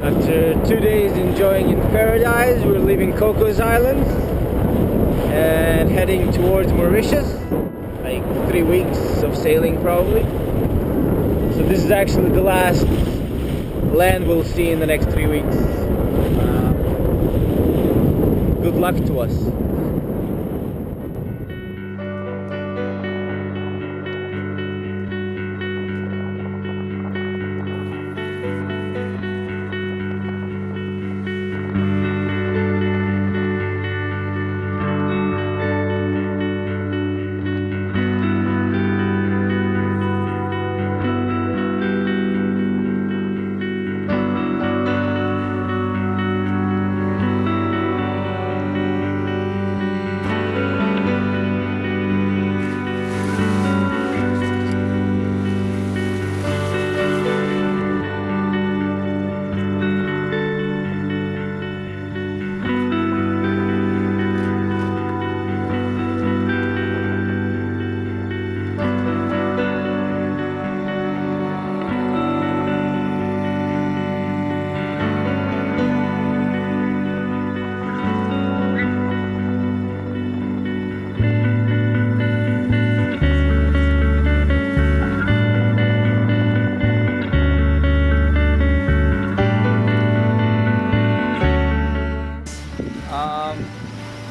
After 2 days enjoying in paradise, we're leaving Cocos Islands and heading towards Mauritius. Like 3 weeks of sailing probably. So this is actually the last land we'll see in the next 3 weeks. Good luck to us.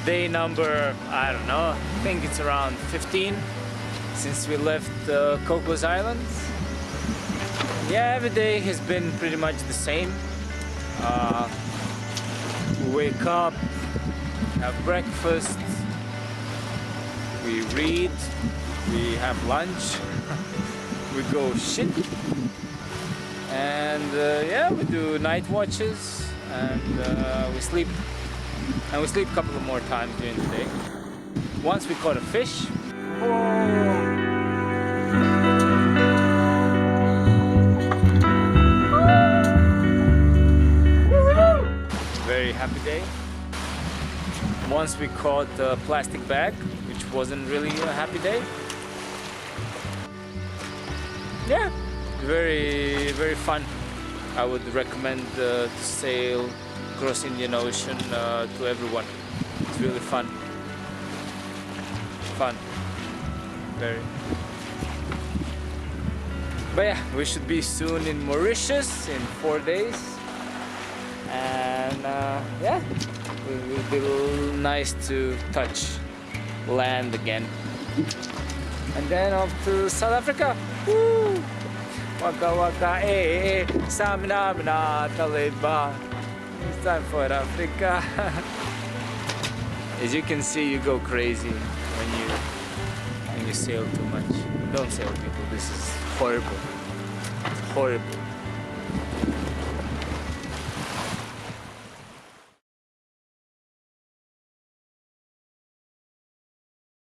Day number, I don't know, I think it's around 15 since we left Cocos Islands. Yeah, every day has been pretty much the same. We wake up, have breakfast, we read, we have lunch, we go shit, and yeah, we do night watches, and we sleep. And we sleep a couple of more times during the day. Once we caught a fish. Very happy day. Once we caught a plastic bag, which wasn't really a happy day. Yeah, very, very fun. I would recommend to sail across Indian Ocean to everyone. It's really fun. Fun. Very. But yeah, we should be soon in Mauritius in 4 days. And yeah, it will be nice to touch land again. And then off to South Africa. Woo! Waka waka eh samina mina taleba. It's time for Africa. As you can see, you go crazy when you sail too much. Don't sail, people. This is horrible. It's horrible.